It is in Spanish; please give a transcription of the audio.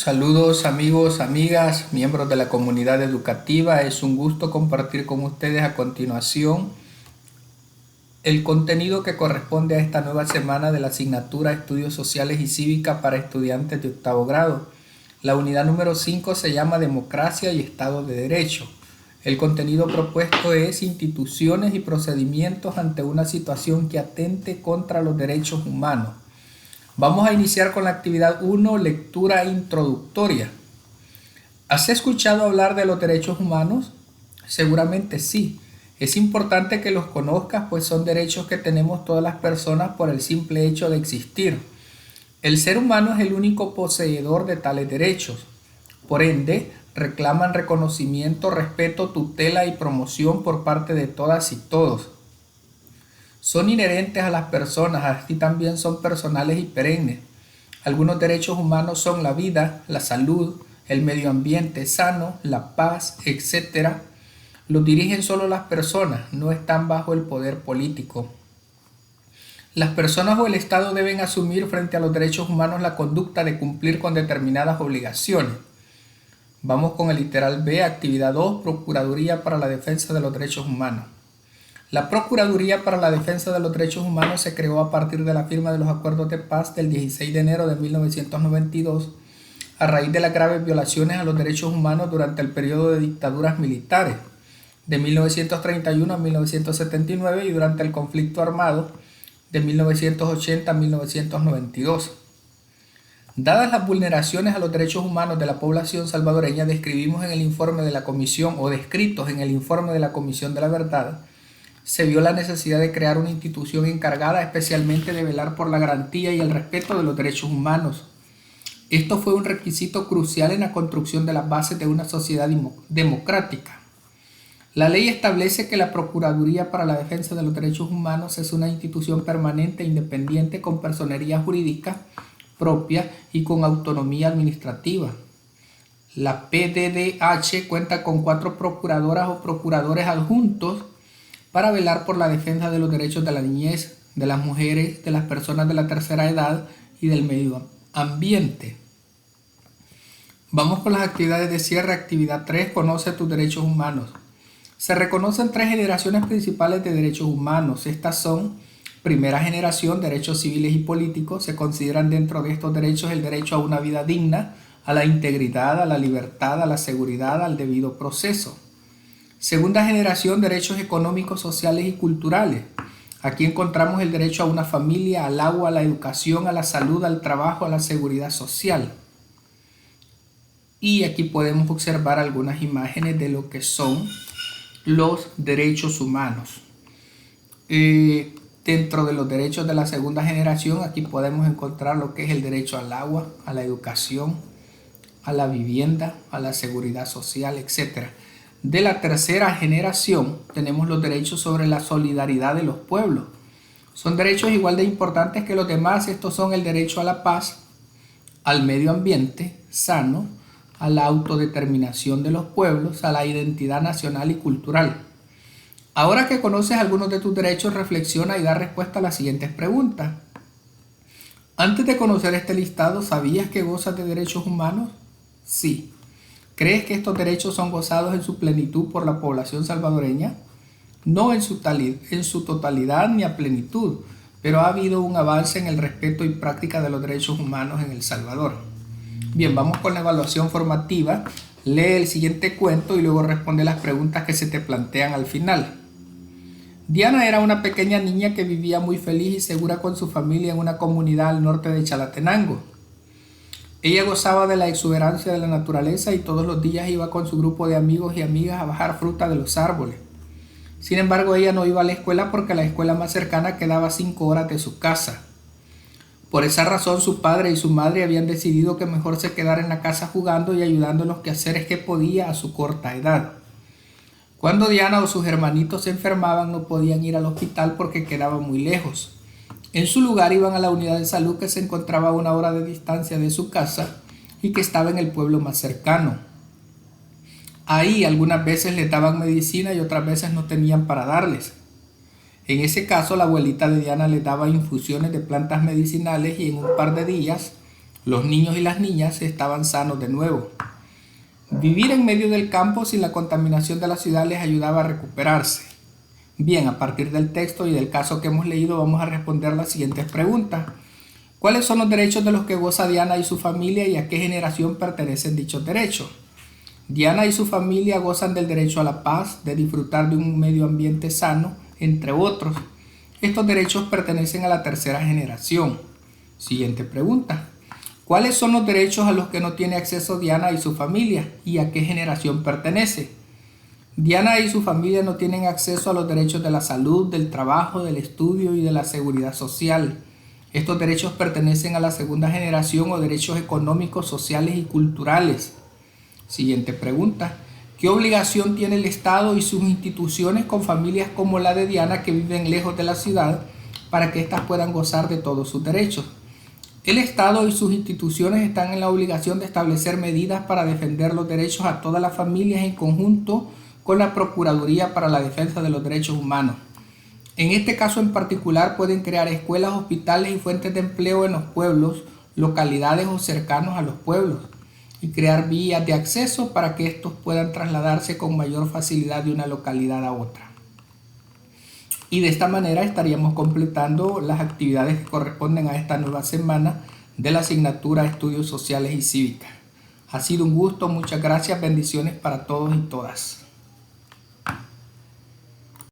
Saludos amigos, amigas, miembros de la comunidad educativa. Es un gusto compartir con ustedes a continuación el contenido que corresponde a esta nueva semana de la asignatura Estudios Sociales y Cívica para estudiantes de octavo grado. La unidad número 5 se llama Democracia y Estado de Derecho. El contenido propuesto es instituciones y procedimientos ante una situación que atente contra los derechos humanos. Vamos a iniciar con la actividad 1, lectura introductoria. ¿Has escuchado hablar de los derechos humanos? Seguramente sí. Es importante que los conozcas, pues son derechos que tenemos todas las personas por el simple hecho de existir. El ser humano es el único poseedor de tales derechos. Por ende, reclaman reconocimiento, respeto, tutela y promoción por parte de todas y todos. Son inherentes a las personas, así también son personales y perennes. Algunos derechos humanos son la vida, la salud, el medio ambiente sano, la paz, etc. Los dirigen solo las personas, no están bajo el poder político. Las personas o el Estado deben asumir frente a los derechos humanos la conducta de cumplir con determinadas obligaciones. Vamos con el literal B, actividad 2, Procuraduría para la Defensa de los Derechos Humanos. La Procuraduría para la Defensa de los Derechos Humanos se creó a partir de la firma de los acuerdos de paz del 16 de enero de 1992 a raíz de las graves violaciones a los derechos humanos durante el periodo de dictaduras militares de 1931 a 1979 y durante el conflicto armado de 1980 a 1992. Dadas las vulneraciones a los derechos humanos de la población salvadoreña descritos en el informe de la Comisión de la Comisión de la Verdad, se vio la necesidad de crear una institución encargada especialmente de velar por la garantía y el respeto de los derechos humanos. Esto fue un requisito crucial en la construcción de las bases de una sociedad democrática. La ley establece que la Procuraduría para la Defensa de los Derechos Humanos es una institución permanente e independiente con personería jurídica propia y con autonomía administrativa. La PDDH cuenta con 4 procuradoras o procuradores adjuntos para velar por la defensa de los derechos de la niñez, de las mujeres, de las personas de la tercera edad y del medio ambiente. Vamos con las actividades de cierre. Actividad 3, conoce tus derechos humanos. Se reconocen 3 generaciones principales de derechos humanos. Estas son: primera generación, derechos civiles y políticos. Se consideran dentro de estos derechos el derecho a una vida digna, a la integridad, a la libertad, a la seguridad, al debido proceso. Segunda generación, derechos económicos, sociales y culturales. Aquí encontramos el derecho a una familia, al agua, a la educación, a la salud, al trabajo, a la seguridad social. Y aquí podemos observar algunas imágenes de lo que son los derechos humanos. Dentro de los derechos de la segunda generación, aquí podemos encontrar lo que es el derecho al agua, a la educación, a la vivienda, a la seguridad social, etc. De la tercera generación tenemos los derechos sobre la solidaridad de los pueblos. Son derechos igual de importantes que los demás. Estos son el derecho a la paz, al medio ambiente sano, a la autodeterminación de los pueblos, a la identidad nacional y cultural. Ahora que conoces algunos de tus derechos, reflexiona y da respuesta a las siguientes preguntas. Antes de conocer este listado, ¿sabías que gozas de derechos humanos? Sí. ¿Crees que estos derechos son gozados en su plenitud por la población salvadoreña? No en su totalidad ni a plenitud, pero ha habido un avance en el respeto y práctica de los derechos humanos en El Salvador. Bien, vamos con la evaluación formativa. Lee el siguiente cuento y luego responde las preguntas que se te plantean al final. Diana era una pequeña niña que vivía muy feliz y segura con su familia en una comunidad al norte de Chalatenango. Ella gozaba de la exuberancia de la naturaleza y todos los días iba con su grupo de amigos y amigas a bajar fruta de los árboles. Sin embargo, ella no iba a la escuela porque la escuela más cercana quedaba 5 horas de su casa. Por esa razón, su padre y su madre habían decidido que mejor se quedara en la casa jugando y ayudando en los quehaceres que podía a su corta edad. Cuando Diana o sus hermanitos se enfermaban, no podían ir al hospital porque quedaba muy lejos. En su lugar iban a la unidad de salud que se encontraba a 1 hora de distancia de su casa y que estaba en el pueblo más cercano. Ahí algunas veces les daban medicina y otras veces no tenían para darles. En ese caso, la abuelita de Diana les daba infusiones de plantas medicinales y en un par de días Los niños y las niñas estaban sanos de nuevo. Vivir en medio del campo sin la contaminación de la ciudad les ayudaba a recuperarse. Bien, a partir del texto y del caso que hemos leído vamos a responder las siguientes preguntas. ¿Cuáles son los derechos de los que goza Diana y su familia y a qué generación pertenecen dichos derechos? Diana y su familia gozan del derecho a la paz, de disfrutar de un medio ambiente sano, entre otros. Estos derechos pertenecen a la tercera generación. Siguiente pregunta. ¿Cuáles son los derechos a los que no tiene acceso Diana y su familia y a qué generación pertenece? Diana y su familia no tienen acceso a los derechos de la salud, del trabajo, del estudio y de la seguridad social. Estos derechos pertenecen a la segunda generación o derechos económicos, sociales y culturales. Siguiente pregunta. ¿Qué obligación tiene el Estado y sus instituciones con familias como la de Diana que viven lejos de la ciudad para que éstas puedan gozar de todos sus derechos? El Estado y sus instituciones están en la obligación de establecer medidas para defender los derechos a todas las familias en conjunto con la Procuraduría para la Defensa de los Derechos Humanos. En este caso en particular pueden crear escuelas, hospitales y fuentes de empleo en los pueblos, localidades o cercanos a los pueblos y crear vías de acceso para que estos puedan trasladarse con mayor facilidad de una localidad a otra. Y de esta manera estaríamos completando las actividades que corresponden a esta nueva semana de la asignatura Estudios Sociales y Cívica. Ha sido un gusto, muchas gracias, bendiciones para todos y todas.